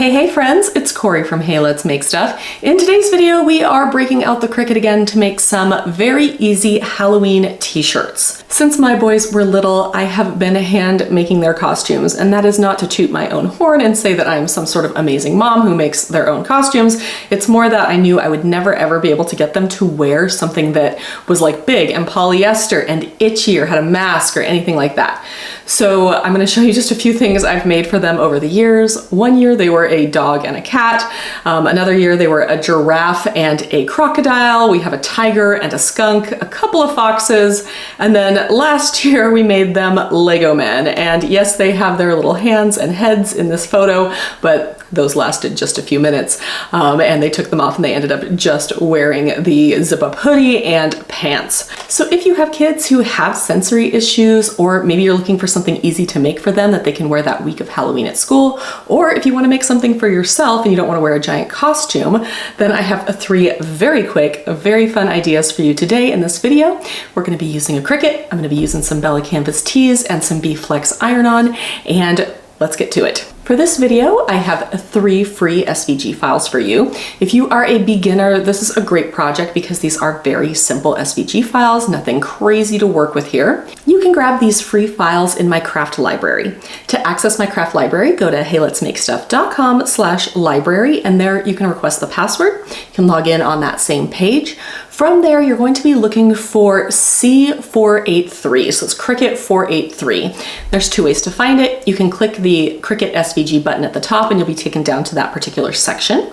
Hey friends, it's Corey from Hey Let's Make Stuff. In today's video, we are breaking out the Cricut again to make some very easy Halloween t-shirts. Since my boys were little, I have been hand making their costumes, and that is not to toot my own horn and say that I'm some sort of amazing mom who makes their own costumes. It's more that I knew I would never ever be able to get them to wear something that was like big and polyester and itchy or had a mask or anything like that. So I'm going to show you just a few things I've made for them over the years. One year they were a dog and a cat. Another year they were a giraffe and a crocodile. We have a tiger and a skunk, a couple of foxes, and then last year we made them Lego men. And yes, they have their little hands and heads in this photo, but those lasted just a few minutes, and they took them off and they ended up just wearing the zip-up hoodie and pants. So if you have kids who have sensory issues, or maybe you're looking for something easy to make for them that they can wear that week of Halloween at school, or if you want to make something for yourself and you don't want to wear a giant costume, then I have three very quick, very fun ideas for you today in this video. We're going to be using a Cricut, I'm going to be using some Bella Canvas tees and some B-Flex iron-on, and let's get to it. For this video, I have 3 free SVG files for you. If you are a beginner, this is a great project because these are very simple SVG files, nothing crazy to work with here. You can grab these free files in my craft library. To access my craft library, go to heyletsmakestuff.com/library, and there you can request the password. You can log in on that same page. From there, you're going to be looking for C483, so it's Cricut 483. There's 2 ways to find it. You can click the Cricut SVG button at the top and you'll be taken down to that particular section.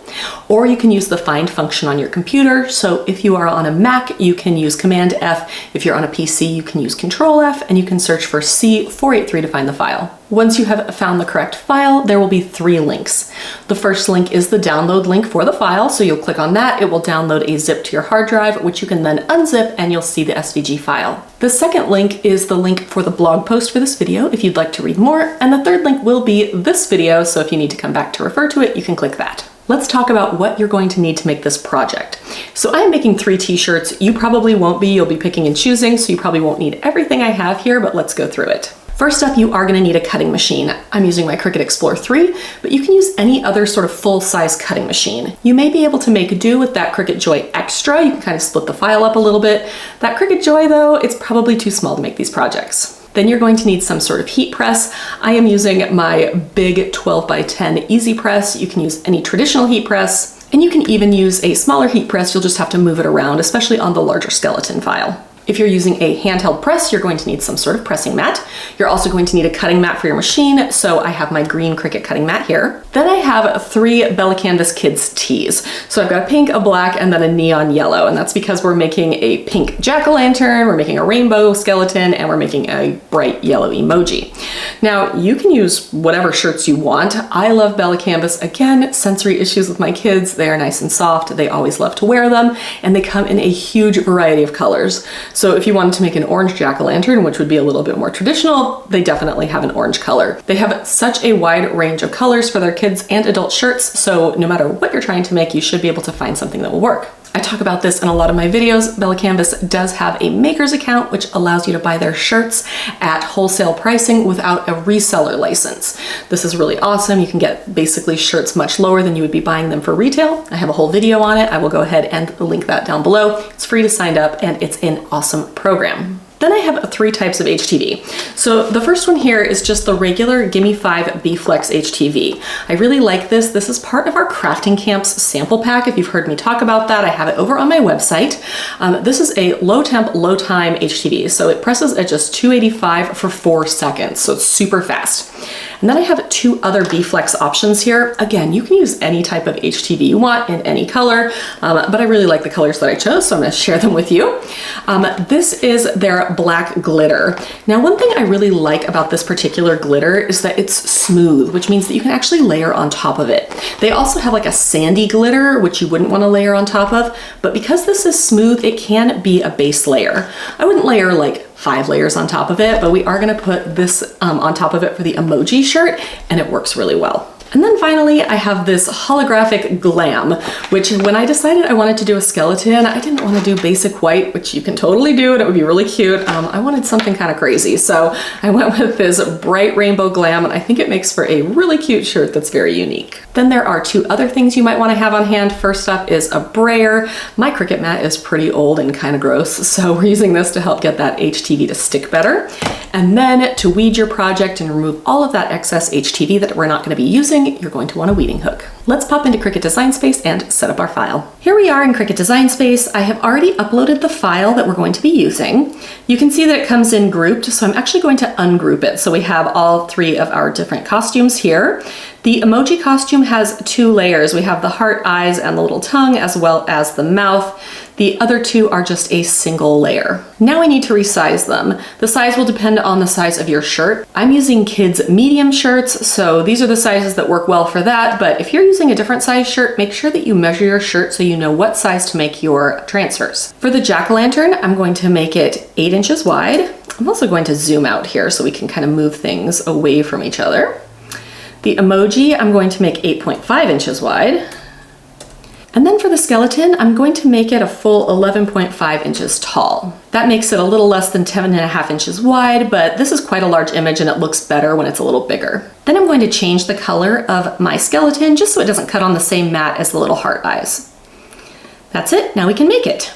Or you can use the find function on your computer. So if you are on a Mac, you can use Command F. If you're on a PC, you can use Control F, and you can search for C483 to find the file. Once you have found the correct file, there will be 3 links. The first link is the download link for the file, so you'll click on that. It will download a zip to your hard drive, which you can then unzip and you'll see the SVG file. The second link is the link for the blog post for this video if you'd like to read more, and the third link will be this video, so if you need to come back to refer to it, you can click that. Let's talk about what you're going to need to make this project. So I'm making 3 t-shirts. You probably won't be, you'll be picking and choosing, so you probably won't need everything I have here, but let's go through it. First up, you are going to need a cutting machine. I'm using my Cricut Explore 3, but you can use any other sort of full-size cutting machine. You may be able to make do with that Cricut Joy Extra. You can kind of split the file up a little bit. That Cricut Joy, though, it's probably too small to make these projects. Then you're going to need some sort of heat press. I am using my big 12x10 Easy Press. You can use any traditional heat press, and you can even use a smaller heat press. You'll just have to move it around, especially on the larger skeleton file. If you're using a handheld press, you're going to need some sort of pressing mat. You're also going to need a cutting mat for your machine, so I have my green Cricut cutting mat here. Then I have 3 Bella Canvas Kids tees. So I've got a pink, a black, and then a neon yellow, and that's because we're making a pink jack-o'-lantern, we're making a rainbow skeleton, and we're making a bright yellow emoji. Now, you can use whatever shirts you want. I love Bella Canvas. Again, sensory issues with my kids. They are nice and soft. They always love to wear them, and they come in a huge variety of colors. So if you wanted to make an orange jack-o'-lantern, which would be a little bit more traditional, they definitely have an orange color. They have such a wide range of colors for their kids and adult shirts, so no matter what you're trying to make, you should be able to find something that will work. I talk about this in a lot of my videos. Bella Canvas does have a maker's account, which allows you to buy their shirts at wholesale pricing without a reseller license. This is really awesome. You can get basically shirts much lower than you would be buying them for retail. I have a whole video on it. I will go ahead and link that down below. It's free to sign up, and it's an awesome program. Then I have 3 types of HTV. So the first one here is just the regular Gimme 5 B-Flex HTV. I really like this. This is part of our Crafting Camps sample pack. If you've heard me talk about that, I have it over on my website. This is a low temp, low time HTV. So it presses at just 285 for 4 seconds. So it's super fast. And then I have 2 other B-Flex options here. Again, you can use any type of HTV you want in any color, but I really like the colors that I chose, so I'm gonna share them with you. This is their black glitter. Now, one thing I really like about this particular glitter is that it's smooth, which means that you can actually layer on top of it. They also have like a sandy glitter, which you wouldn't want to layer on top of, but because this is smooth, it can be a base layer. I wouldn't layer like 5 layers on top of it, but we are gonna put this on top of it for the emoji shirt, and it works really well. And then finally, I have this holographic Glam, which when I decided I wanted to do a skeleton, I didn't want to do basic white, which you can totally do and it would be really cute. I wanted something kind of crazy. So I went with this bright rainbow Glam, and I think it makes for a really cute shirt that's very unique. Then there are two other things you might want to have on hand. First up is a brayer. My Cricut mat is pretty old and kind of gross, so we're using this to help get that HTV to stick better. And then to weed your project and remove all of that excess HTV that we're not going to be using, you're going to want a weeding hook. Let's pop into Cricut Design Space and set up our file. Here we are in Cricut Design Space. I have already uploaded the file that we're going to be using. You can see that it comes in grouped, so I'm actually going to ungroup it. So we have all three of our different costumes here. The emoji costume has two layers. We have the heart, eyes, and the little tongue, as well as the mouth. The other two are just a single layer. Now we need to resize them. The size will depend on the size of your shirt. I'm using kids' medium shirts, so these are the sizes that work well for that, but if you're using a different size shirt, make sure that you measure your shirt so you know what size to make your transfers. For the jack-o'-lantern, I'm going to make it 8 inches wide. I'm also going to zoom out here so we can kind of move things away from each other. The emoji, I'm going to make 8.5 inches wide. And then for the skeleton, I'm going to make it a full 11.5 inches tall. That makes it a little less than 10.5 inches wide, but this is quite a large image and it looks better when it's a little bigger. Then I'm going to change the color of my skeleton just so it doesn't cut on the same mat as the little heart eyes. That's it, now we can make it.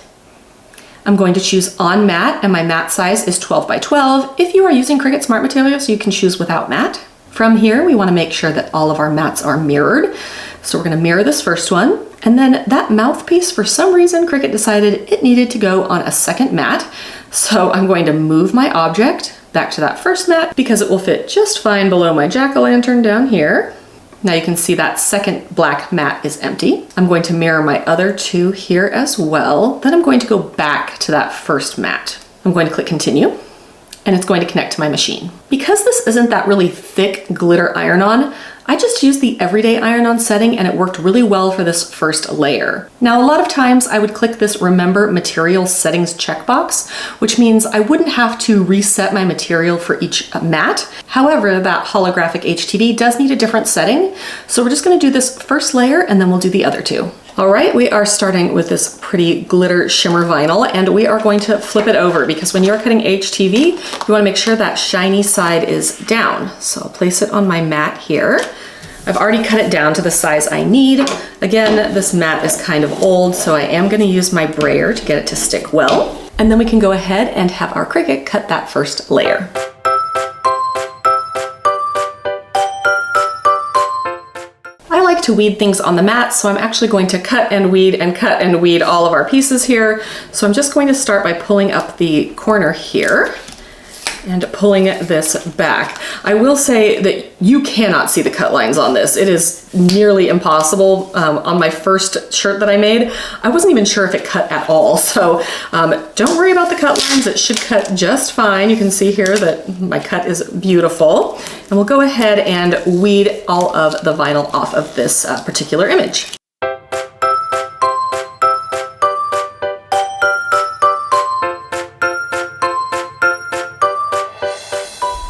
I'm going to choose on mat, and my mat size is 12 by 12. If you are using Cricut Smart Materials, you can choose without mat. From here, we want to make sure that all of our mats are mirrored. So we're going to mirror this first one. And then that mouthpiece, for some reason, Cricut decided it needed to go on a second mat. So I'm going to move my object back to that first mat because it will fit just fine below my jack-o'-lantern down here. Now you can see that second black mat is empty. I'm going to mirror my other two here as well. Then I'm going to go back to that first mat. I'm going to click continue, and it's going to connect to my machine. Because this isn't that really thick glitter iron-on, I just used the everyday iron-on setting and it worked really well for this first layer. Now, a lot of times I would click this Remember Material Settings checkbox, which means I wouldn't have to reset my material for each mat. However, that holographic HTV does need a different setting. So we're just gonna do this first layer and then we'll do the other two. All right, we are starting with this pretty glitter shimmer vinyl, and we are going to flip it over because when you're cutting HTV, you wanna make sure that shiny side is down. So I'll place it on my mat here. I've already cut it down to the size I need. Again, this mat is kind of old, so I am gonna use my brayer to get it to stick well. And then we can go ahead and have our Cricut cut that first layer. To weed things on the mat, so I'm actually going to cut and weed all of our pieces here. So I'm just going to start by pulling up the corner here and pulling this back. I will say that you cannot see the cut lines on this. It is nearly impossible. On my first shirt that I made, I wasn't even sure if it cut at all. So don't worry about the cut lines. It should cut just fine. You can see here that my cut is beautiful. And we'll go ahead and weed all of the vinyl off of this particular image.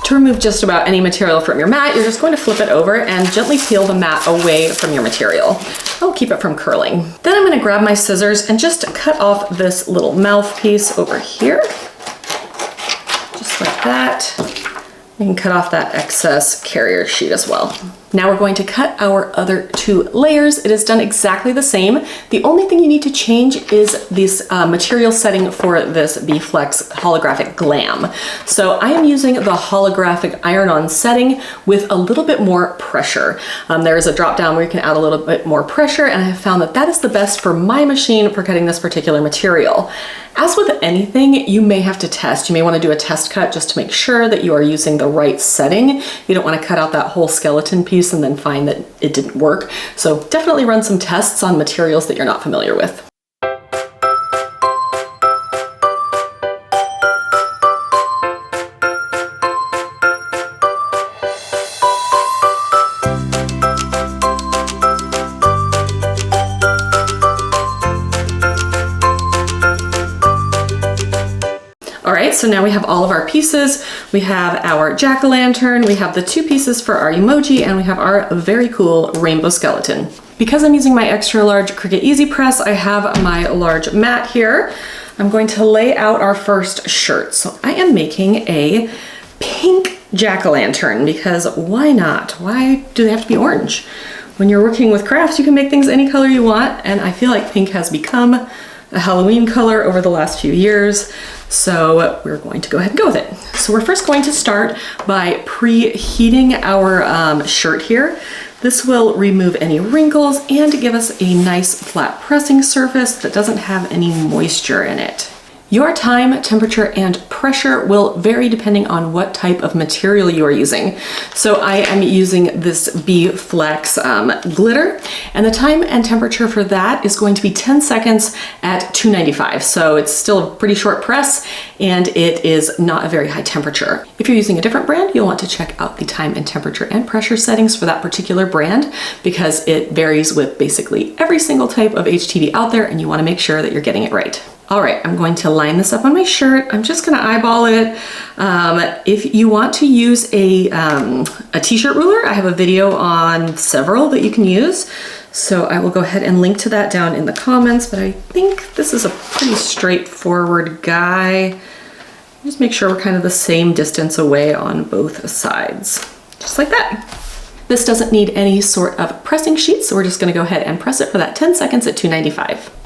To remove just about any material from your mat, you're just going to flip it over and gently peel the mat away from your material. I'll keep it from curling. Then I'm going to grab my scissors and just cut off this little mouthpiece over here. Just like that. You can cut off that excess carrier sheet as well. Now we're going to cut our other two layers. It is done exactly the same. The only thing you need to change is this material setting for this B-Flex holographic Glam. So I am using the holographic iron-on setting with a little bit more pressure. There is a drop down where you can add a little bit more pressure, and I have found that that is the best for my machine for cutting this particular material. As with anything, you may have to test. You may want to do a test cut just to make sure that you are using the right setting. You don't want to cut out that whole skeleton piece and then find that it didn't work. So definitely run some tests on materials that you're not familiar with. All right, right, so now we have all of our pieces. We have our jack-o'-lantern, we have the 2 pieces for our emoji, and we have our very cool rainbow skeleton. Because I'm using my extra large Cricut Easy Press, I have my large mat here. I'm going to lay out our first shirt. So I am making a pink jack-o'-lantern because why not? Why do they have to be orange? When you're working with crafts, you can make things any color you want, and I feel like pink has become a Halloween color over the last few years, so we're going to go ahead and go with it. So we're first going to start by preheating our shirt here. This will remove any wrinkles and give us a nice flat pressing surface that doesn't have any moisture in it. Your time, temperature, and pressure will vary depending on what type of material you are using. So I am using this B-Flex glitter, and the time and temperature for that is going to be 10 seconds at 295. So it's still a pretty short press, and it is not a very high temperature. If you're using a different brand, you'll want to check out the time and temperature and pressure settings for that particular brand because it varies with basically every single type of HTV out there, and you want to make sure that you're getting it right. All right, I'm going to line this up on my shirt. I'm just gonna eyeball it. If you want to use a t-shirt ruler, I have a video on several that you can use. So I will go ahead and link to that down in the comments, but I think this is a pretty straightforward guy. Just make sure we're kind of the same distance away on both sides, just like that. This doesn't need any sort of pressing sheet, so we're just gonna go ahead and press it for that 10 seconds at 295.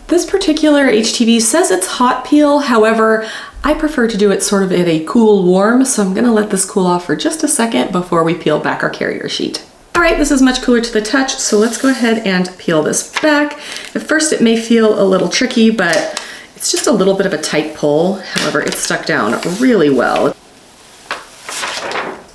This particular HTV says it's hot peel, however, I prefer to do it sort of at a cool warm, so I'm gonna let this cool off for just a second before we peel back our carrier sheet. All right, this is much cooler to the touch, so let's go ahead and peel this back. At first it may feel a little tricky, but it's just a little bit of a tight pull. However, it's stuck down really well.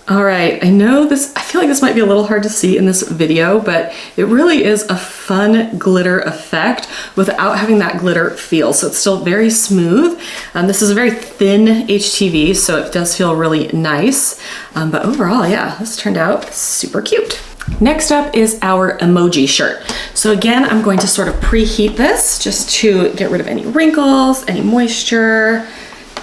All right, I feel like this might be a little hard to see in this video, but it really is a fun glitter effect without having that glitter feel. So it's still very smooth. This is a very thin HTV, so it does feel really nice. But overall, yeah, this turned out super cute. Next up is our emoji shirt. So again, I'm going to sort of preheat this just to get rid of any wrinkles, any moisture,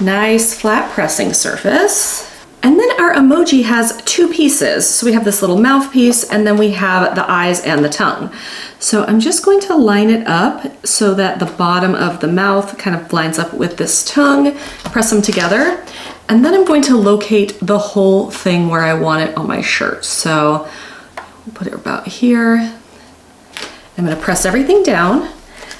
nice flat pressing surface. And then our emoji has 2 pieces. So we have this little mouthpiece, and then we have the eyes and the tongue. So I'm just going to line it up so that the bottom of the mouth kind of lines up with this tongue, press them together. And then I'm going to locate the whole thing where I want it on my shirt. So I'll put it about here. I'm gonna press everything down,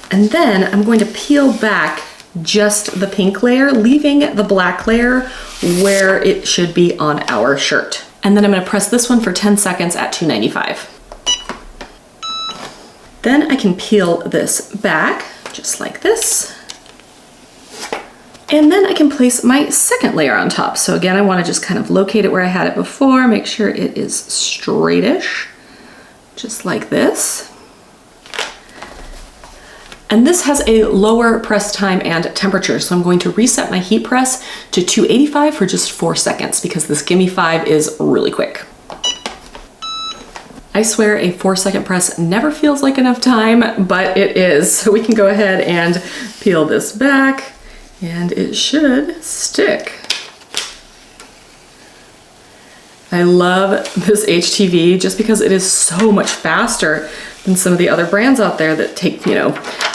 and then I'm going to peel back just the pink layer, leaving the black layer where it should be on our shirt. And then I'm gonna press this one for 10 seconds at 295. Then I can peel this back, just like this. And then I can place my second layer on top. So again, I wanna just kind of locate it where I had it before, make sure it is straightish, just like this. And this has a lower press time and temperature, so I'm going to reset my heat press to 285 for just 4 seconds because this Gimme 5 is really quick. I swear a 4-second press never feels like enough time, but it is. So we can go ahead and peel this back, and it should stick. I love this HTV just because it is so much faster than some of the other brands out there that take,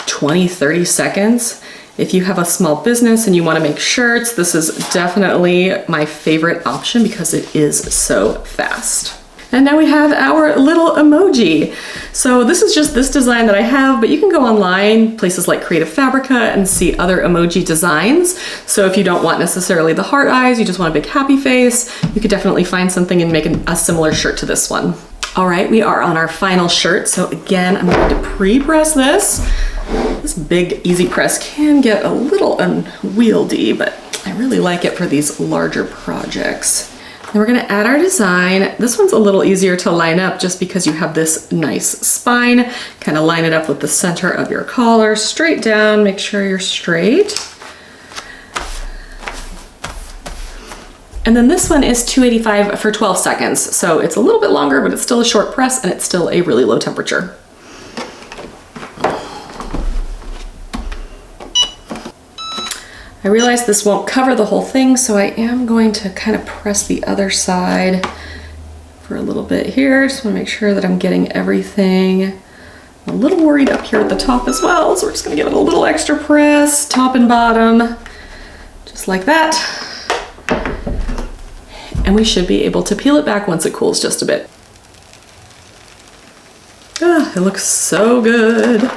20, 30 seconds. If you have a small business and you want to make shirts, this is definitely my favorite option because it is so fast. And now we have our little emoji. So this is just this design that I have, but you can go online, places like Creative Fabrica, and see other emoji designs. So if you don't want necessarily the heart eyes, you just want a big happy face, you could definitely find something and make a similar shirt to this one. All right, we are on our final shirt. So again, I'm going to pre-press this. This big easy press can get a little unwieldy, but I really like it for these larger projects. Then we're gonna add our design. This one's a little easier to line up just because you have this nice spine. Kind of line it up with the center of your collar, straight down, make sure you're straight. And then this one is 285 for 12 seconds. So it's a little bit longer, but it's still a short press and it's still a really low temperature. I realize this won't cover the whole thing, so I am going to kind of press the other side for a little bit here. Just want to make sure that I'm getting everything. I'm a little worried up here at the top as well, so we're just going to give it a little extra press, top and bottom, just like that. And we should be able to peel it back once it cools just a bit. Ah, it looks so good.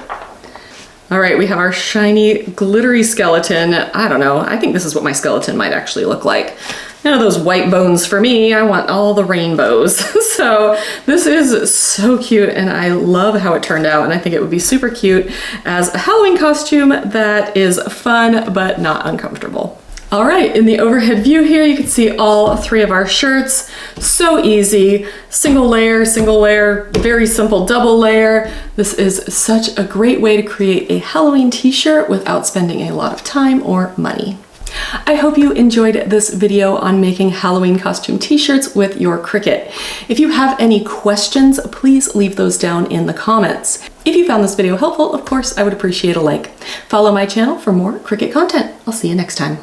All right, we have our shiny, glittery skeleton. I don't know, I think this is what my skeleton might actually look like. None of those white bones for me, I want all the rainbows. So this is so cute and I love how it turned out, and I think it would be super cute as a Halloween costume that is fun but not uncomfortable. All right, in the overhead view here, you can see all 3 of our shirts. So easy, single layer, very simple double layer. This is such a great way to create a Halloween t-shirt without spending a lot of time or money. I hope you enjoyed this video on making Halloween costume t-shirts with your Cricut. If you have any questions, please leave those down in the comments. If you found this video helpful, of course, I would appreciate a like. Follow my channel for more Cricut content. I'll see you next time.